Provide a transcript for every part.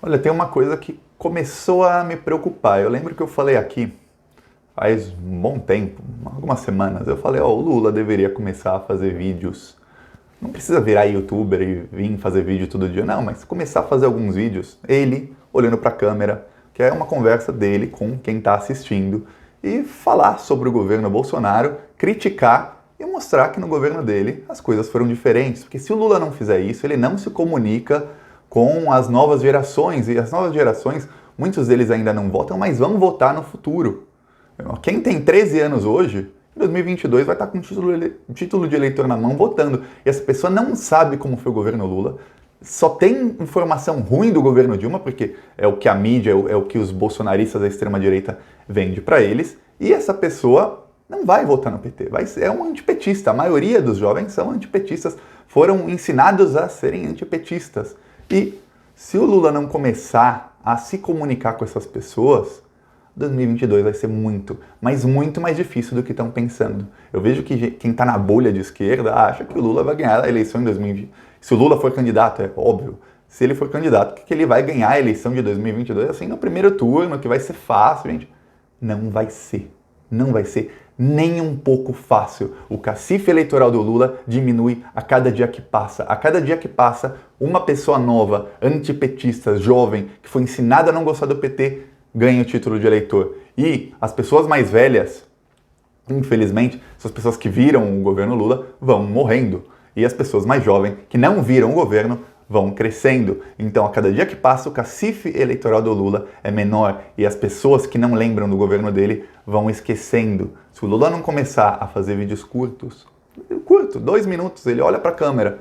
Olha, tem uma coisa que começou a me preocupar. Eu lembro que eu falei aqui faz um bom tempo, algumas semanas, eu falei, ó, o Lula deveria começar a fazer vídeos. Não precisa virar youtuber e vir fazer vídeo todo dia, não, mas começar a fazer alguns vídeos, ele olhando para a câmera, que é uma conversa dele com quem está assistindo, e falar sobre o governo Bolsonaro, criticar e mostrar que no governo dele as coisas foram diferentes. Porque se o Lula não fizer isso, ele não se comunica com as novas gerações, e as novas gerações, muitos deles ainda não votam, mas vão votar no futuro. Quem tem 13 anos hoje, em 2022 vai estar com título de eleitor na mão votando. E essa pessoa não sabe como foi o governo Lula, só tem informação ruim do governo Dilma, porque é o que a mídia, é o que os bolsonaristas da extrema-direita vende para eles, e essa pessoa não vai votar no PT, é um antipetista. A maioria dos jovens são antipetistas, foram ensinados a serem antipetistas. E se o Lula não começar a se comunicar com essas pessoas, 2022 vai ser muito, mas muito mais difícil do que estão pensando. Eu vejo que quem está na bolha de esquerda acha que o Lula vai ganhar a eleição em 2020. Se o Lula for candidato, é óbvio. Se ele for candidato, que ele vai ganhar a eleição de 2022 assim no primeiro turno, que vai ser fácil, gente. Não vai ser. Não vai ser nem um pouco fácil. O cacife eleitoral do Lula diminui a cada dia que passa. A cada dia que passa, uma pessoa nova, antipetista, jovem, que foi ensinada a não gostar do PT, ganha o título de eleitor. E as pessoas mais velhas, infelizmente, são as pessoas que viram o governo Lula, vão morrendo. E as pessoas mais jovens, que não viram o governo, vão crescendo. Então, a cada dia que passa, o cacife eleitoral do Lula é menor e as pessoas que não lembram do governo dele vão esquecendo. Se o Lula não começar a fazer vídeos curtos, 2 minutos, ele olha para a câmera,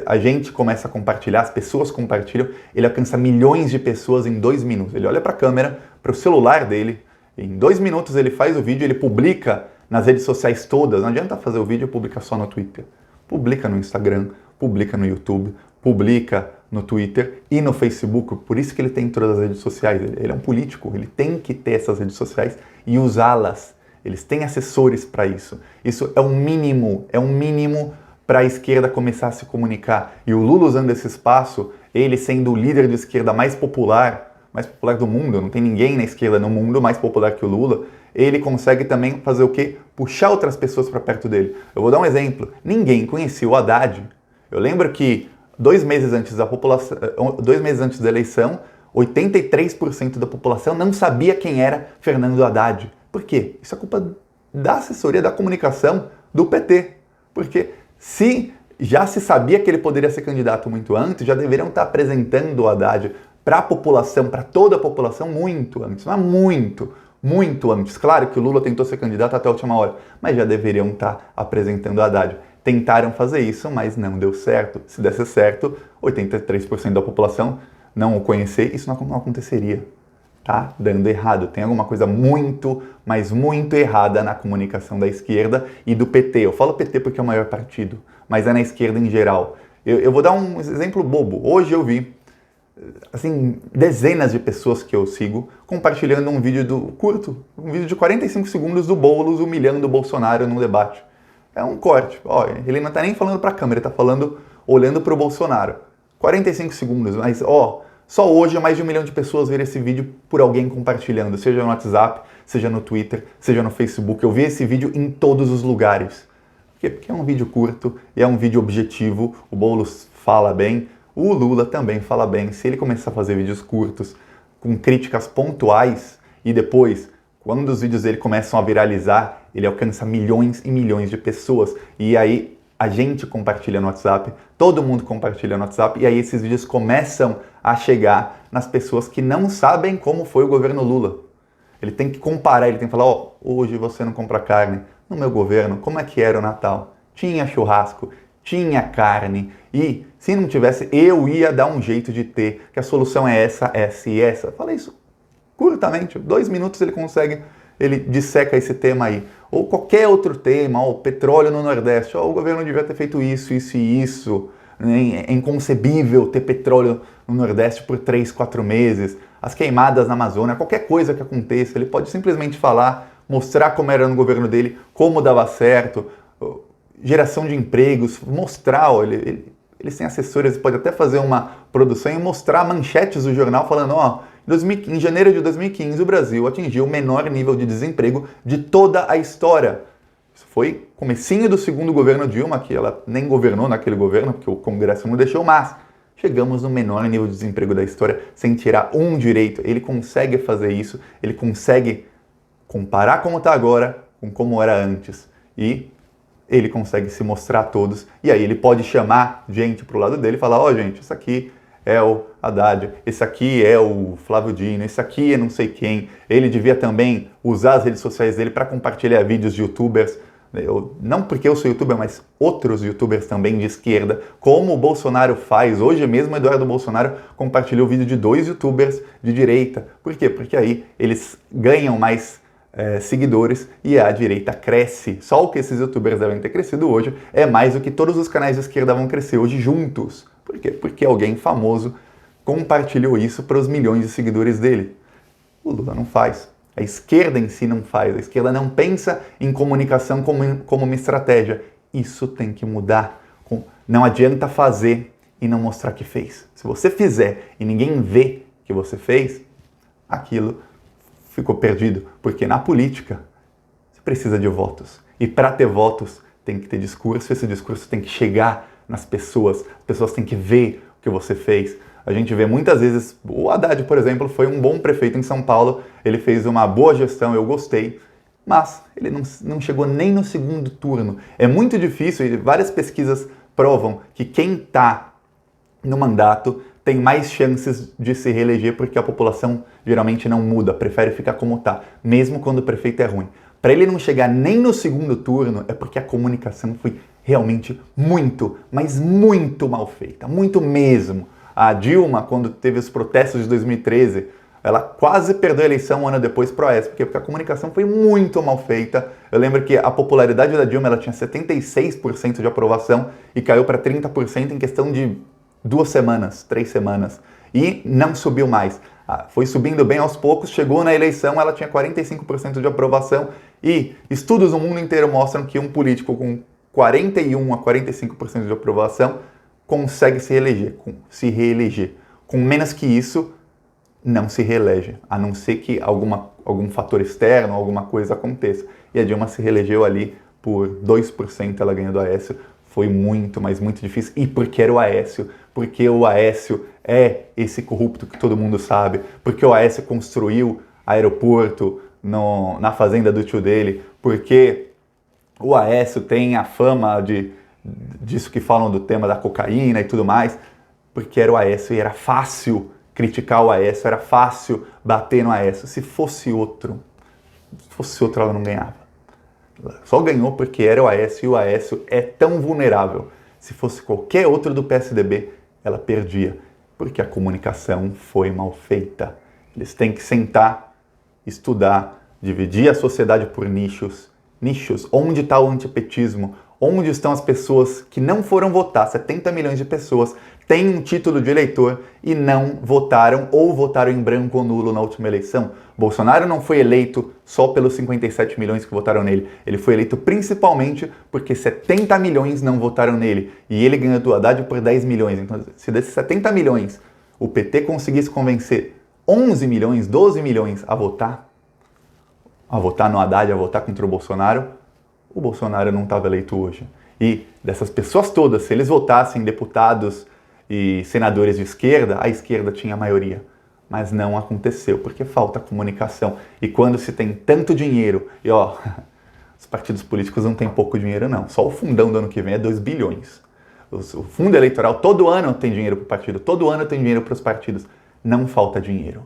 a gente começa a compartilhar, as pessoas compartilham, ele alcança milhões de pessoas em 2 minutos. Ele olha para a câmera, para o celular dele, em 2 minutos ele faz o vídeo, ele publica nas redes sociais todas. Não adianta fazer o vídeo e publicar só no Twitter. Publica no Instagram, publica no YouTube, publica no Twitter e no Facebook. Por isso que ele tem todas as redes sociais. Ele é um político, ele tem que ter essas redes sociais e usá-las. Eles têm assessores para isso. Isso é um mínimo para a esquerda começar a se comunicar. E o Lula usando esse espaço, ele sendo o líder de esquerda mais popular do mundo, não tem ninguém na esquerda no mundo mais popular que o Lula, ele consegue também fazer o quê? Puxar outras pessoas para perto dele. Eu vou dar um exemplo. Ninguém conhecia o Haddad. Eu lembro que 2 meses antes da eleição, 83% da população não sabia quem era Fernando Haddad. Por quê? Isso é culpa da assessoria da comunicação do PT. Porque se já se sabia que ele poderia ser candidato muito antes, já deveriam estar apresentando o Haddad para a população, para toda a população, muito antes. Mas muito antes. Claro que o Lula tentou ser candidato até a última hora, mas já deveriam estar apresentando o Haddad. Tentaram fazer isso, mas não deu certo. Se desse certo, 83% da população não o conhecer, isso não aconteceria. Tá dando errado. Tem alguma coisa muito, mas muito errada na comunicação da esquerda e do PT. Eu falo PT porque é o maior partido, mas é na esquerda em geral. Eu vou dar um exemplo bobo. Hoje eu vi assim, dezenas de pessoas que eu sigo compartilhando um vídeo curto, um vídeo de 45 segundos do Boulos humilhando o Bolsonaro num debate. É um corte. Ó, ele não está nem falando para a câmera, ele está falando, olhando para o Bolsonaro. 45 segundos, mas ó, só hoje mais de 1 milhão de pessoas viram esse vídeo por alguém compartilhando, seja no WhatsApp, seja no Twitter, seja no Facebook. Eu vi esse vídeo em todos os lugares. Por quê? Porque é um vídeo curto e é um vídeo objetivo, o Boulos fala bem, o Lula também fala bem. Se ele começar a fazer vídeos curtos, com críticas pontuais, e depois, quando os vídeos dele começam a viralizar, ele alcança milhões e milhões de pessoas. E aí a gente compartilha no WhatsApp, todo mundo compartilha no WhatsApp, e aí esses vídeos começam a chegar nas pessoas que não sabem como foi o governo Lula. Ele tem que comparar, ele tem que falar, ó, hoje você não compra carne. No meu governo, como é que era o Natal? Tinha churrasco, tinha carne, e se não tivesse, eu ia dar um jeito de ter, que a solução é essa, essa e essa. Falei isso curtamente, 2 minutos ele disseca esse tema aí. Ou qualquer outro tema, ó, petróleo no Nordeste, ó, o governo devia ter feito isso, isso e isso. É inconcebível ter petróleo no Nordeste por 3, 4 meses. As queimadas na Amazônia, qualquer coisa que aconteça, ele pode simplesmente falar, mostrar como era no governo dele, como dava certo, geração de empregos, mostrar, ó, Eles têm assessores, pode até fazer uma produção e mostrar manchetes do jornal falando, ó, em janeiro de 2015 o Brasil atingiu o menor nível de desemprego de toda a história. Isso foi comecinho do segundo governo Dilma, que ela nem governou naquele governo, porque o Congresso não deixou, mas chegamos no menor nível de desemprego da história sem tirar um direito. Ele consegue fazer isso, ele consegue comparar como está agora com como era antes. E ele consegue se mostrar a todos, e aí ele pode chamar gente para o lado dele e falar, ó, gente, esse aqui é o Haddad, esse aqui é o Flávio Dino, esse aqui é não sei quem. Ele devia também usar as redes sociais dele para compartilhar vídeos de youtubers, não porque eu sou youtuber, mas outros youtubers também de esquerda, como o Bolsonaro faz. Hoje mesmo, Eduardo Bolsonaro compartilhou vídeo de 2 youtubers de direita. Por quê? Porque aí eles ganham mais seguidores e a direita cresce. Só o que esses youtubers devem ter crescido hoje é mais do que todos os canais de esquerda vão crescer hoje juntos. Por quê? Porque alguém famoso compartilhou isso para os milhões de seguidores dele. O Lula não faz. A esquerda em si não faz. A esquerda não pensa em comunicação como uma estratégia. Isso tem que mudar. Não adianta fazer e não mostrar que fez. Se você fizer e ninguém vê que você fez, aquilo ficou perdido, porque na política você precisa de votos. E para ter votos tem que ter discurso, esse discurso tem que chegar nas pessoas, as pessoas têm que ver o que você fez. A gente vê muitas vezes, o Haddad, por exemplo, foi um bom prefeito em São Paulo, ele fez uma boa gestão, eu gostei, mas ele não chegou nem no segundo turno. É muito difícil, e várias pesquisas provam que quem está no mandato tem mais chances de se reeleger, porque a população geralmente não muda, prefere ficar como está, mesmo quando o prefeito é ruim. Para ele não chegar nem no segundo turno, é porque a comunicação foi realmente muito, mas muito mal feita, muito mesmo. A Dilma, quando teve os protestos de 2013, ela quase perdeu a eleição um ano depois pro Aécio, porque a comunicação foi muito mal feita. Eu lembro que a popularidade da Dilma ela tinha 76% de aprovação e caiu para 30% em questão de 2 semanas, 3 semanas. E não subiu mais. Foi subindo bem aos poucos, chegou na eleição, ela tinha 45% de aprovação. E estudos no mundo inteiro mostram que um político com 41 a 45% de aprovação consegue se reeleger. Com menos que isso, não se reelege, a não ser que algum fator externo, alguma coisa aconteça. E a Dilma se reelegeu ali por 2%, ela ganhou do Aécio. Foi muito, mas muito difícil. E porque era o Aécio, porque o Aécio é esse corrupto que todo mundo sabe, porque o Aécio construiu aeroporto na fazenda do tio dele, porque o Aécio tem a fama disso que falam do tema da cocaína e tudo mais, porque era o Aécio e era fácil criticar o Aécio, era fácil bater no Aécio. Se fosse outro ela não ganhava. Só ganhou porque era o Aécio e o Aécio é tão vulnerável. Se fosse qualquer outro do PSDB, ela perdia, porque a comunicação foi mal feita. Eles têm que sentar, estudar, dividir a sociedade por nichos. Onde está o antipetismo? Onde estão as pessoas que não foram votar? 70 milhões de pessoas têm um título de eleitor e não votaram ou votaram em branco ou nulo na última eleição. Bolsonaro não foi eleito só pelos 57 milhões que votaram nele. Ele foi eleito principalmente porque 70 milhões não votaram nele. E ele ganhou do Haddad por 10 milhões. Então, se desses 70 milhões o PT conseguisse convencer 11 milhões, 12 milhões a votar no Haddad, a votar contra o Bolsonaro não estava eleito hoje. E dessas pessoas todas, se eles votassem deputados e senadores de esquerda, a esquerda tinha a maioria. Mas não aconteceu, porque falta comunicação. E quando se tem tanto dinheiro, e os partidos políticos não têm pouco dinheiro não, só o fundão do ano que vem é 2 bilhões. O fundo eleitoral, todo ano tem dinheiro para o partido, todo ano tem dinheiro para os partidos. Não falta dinheiro.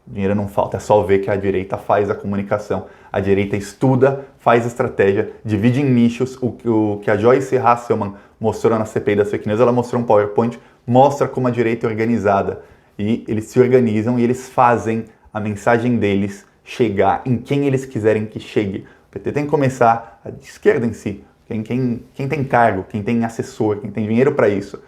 Dinheiro não falta, é só ver que a direita faz a comunicação. A direita estuda, faz estratégia, divide em nichos. O que a Joyce Hasselman mostrou na CPI das fake news, ela mostrou um PowerPoint, mostra como a direita é organizada. E eles se organizam e eles fazem a mensagem deles chegar em quem eles quiserem que chegue. O PT tem que começar, a esquerda em si, quem tem cargo, quem tem assessor, quem tem dinheiro para isso,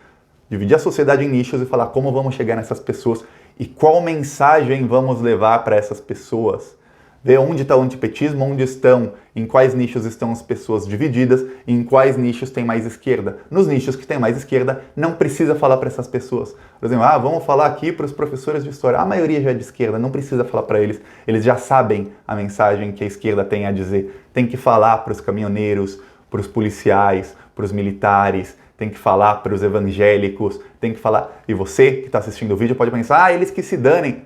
dividir a sociedade em nichos e falar como vamos chegar nessas pessoas e qual mensagem vamos levar para essas pessoas. Ver onde está o antipetismo, onde estão, em quais nichos estão as pessoas divididas, e em quais nichos tem mais esquerda. Nos nichos que tem mais esquerda, não precisa falar para essas pessoas. Por exemplo, vamos falar aqui para os professores de história. A maioria já é de esquerda, não precisa falar para eles. Eles já sabem a mensagem que a esquerda tem a dizer. Tem que falar para os caminhoneiros, para os policiais, para os militares, tem que falar para os evangélicos, tem que falar... E você que está assistindo o vídeo pode pensar, eles que se danem.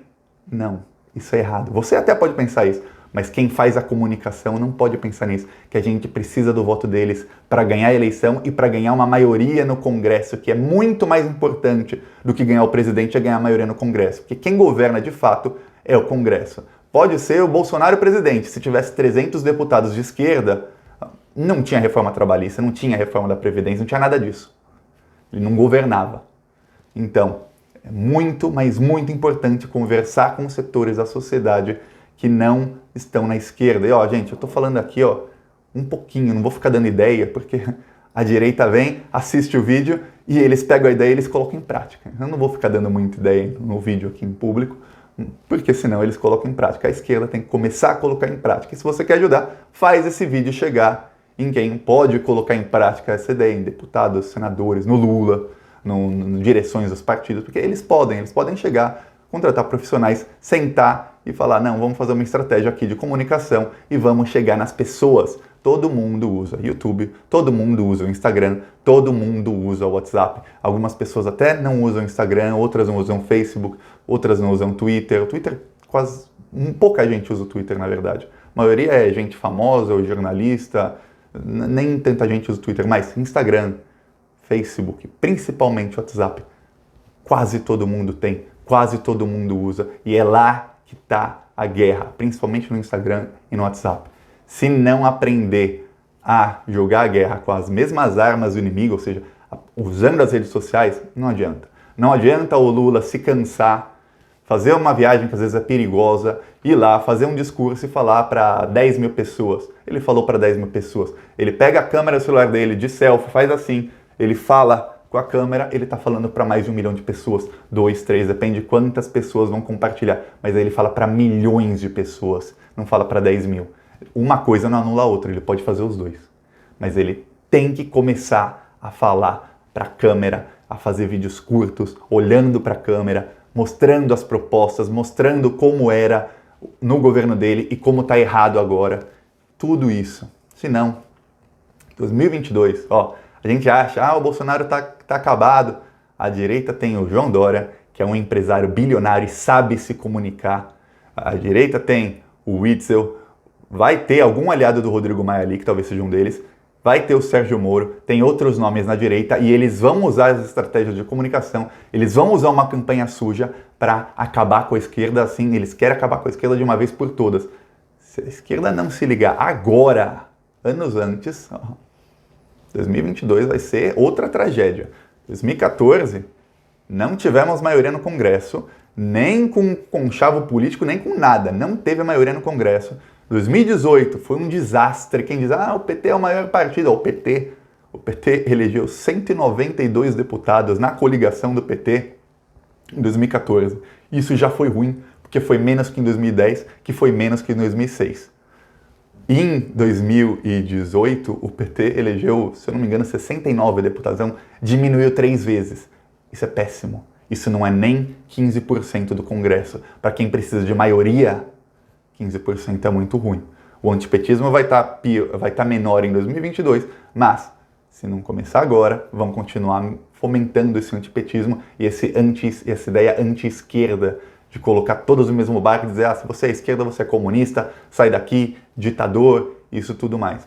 Não, isso é errado. Você até pode pensar isso, mas quem faz a comunicação não pode pensar nisso, que a gente precisa do voto deles para ganhar a eleição e para ganhar uma maioria no Congresso, que é muito mais importante do que ganhar o presidente, é ganhar a maioria no Congresso. Porque quem governa de fato é o Congresso. Pode ser o Bolsonaro presidente, se tivesse 300 deputados de esquerda, não tinha reforma trabalhista, não tinha reforma da Previdência, não tinha nada disso. Ele não governava. Então, é muito, mas muito importante conversar com os setores da sociedade que não estão na esquerda. E gente, eu tô falando aqui, um pouquinho, não vou ficar dando ideia, porque a direita vem, assiste o vídeo e eles pegam a ideia e eles colocam em prática. Eu não vou ficar dando muita ideia no vídeo aqui em público, porque senão eles colocam em prática. A esquerda tem que começar a colocar em prática. E se você quer ajudar, faz esse vídeo chegar em quem pode colocar em prática essa ideia, em deputados, senadores, no Lula, no direções dos partidos, porque eles podem chegar, contratar profissionais, sentar e falar, não, vamos fazer uma estratégia aqui de comunicação e vamos chegar nas pessoas. Todo mundo usa YouTube, todo mundo usa o Instagram, todo mundo usa o WhatsApp. Algumas pessoas até não usam o Instagram, outras não usam o Facebook, outras não usam o Twitter. O Twitter, pouca gente usa o Twitter, na verdade. A maioria é gente famosa ou jornalista, nem tanta gente usa o Twitter, mas Instagram, Facebook, principalmente WhatsApp, quase todo mundo tem, quase todo mundo usa, e é lá que está a guerra, principalmente no Instagram e no WhatsApp. Se não aprender a jogar a guerra com as mesmas armas do inimigo, ou seja, usando as redes sociais, não adianta. Não adianta o Lula se cansar, fazer uma viagem que às vezes é perigosa, ir lá, fazer um discurso e falar para 10 mil pessoas. Ele falou para 10 mil pessoas. Ele pega a câmera do celular dele de selfie, faz assim, ele fala com a câmera, ele está falando para mais de 1 milhão de pessoas, 2, 3, depende de quantas pessoas vão compartilhar. Mas aí ele fala para milhões de pessoas, não fala para 10 mil. Uma coisa não anula a outra, ele pode fazer os dois. Mas ele tem que começar a falar para a câmera, a fazer vídeos curtos, olhando para a câmera, mostrando as propostas, mostrando como era no governo dele e como está errado agora. Tudo isso. Se não, 2022, a gente acha, o Bolsonaro tá acabado. A direita tem o João Dória, que é um empresário bilionário e sabe se comunicar. A direita tem o Witzel, vai ter algum aliado do Rodrigo Maia ali, que talvez seja um deles, vai ter o Sérgio Moro, tem outros nomes na direita e eles vão usar as estratégias de comunicação, eles vão usar uma campanha suja para acabar com a esquerda, assim, eles querem acabar com a esquerda de uma vez por todas. Se a esquerda não se ligar agora, anos antes, 2022 vai ser outra tragédia. 2014, não tivemos maioria no Congresso, nem com conchavo político, nem com nada, não teve a maioria no Congresso. 2018 foi um desastre. Quem diz, o PT é o maior partido, o PT elegeu 192 deputados na coligação do PT em 2014. Isso já foi ruim, porque foi menos que em 2010, que foi menos que em 2006. Em 2018, o PT elegeu, se eu não me engano, 69 deputados, então diminuiu 3 vezes. Isso é péssimo. Isso não é nem 15% do Congresso. Para quem precisa de maioria, 15% é muito ruim. O antipetismo vai estar menor em 2022, mas se não começar agora, vão continuar fomentando esse antipetismo e essa ideia anti-esquerda de colocar todos no mesmo barco e dizer, se você é esquerda, você é comunista, sai daqui, ditador, isso tudo mais.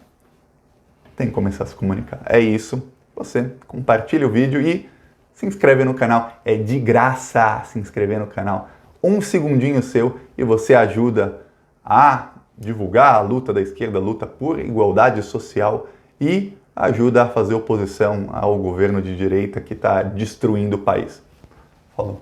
Tem que começar a se comunicar. É isso. Você compartilha o vídeo e se inscreve no canal. É de graça se inscrever no canal. 1 segundinho seu e você ajuda a divulgar a luta da esquerda, a luta por igualdade social e ajuda a fazer oposição ao governo de direita que está destruindo o país. Falou.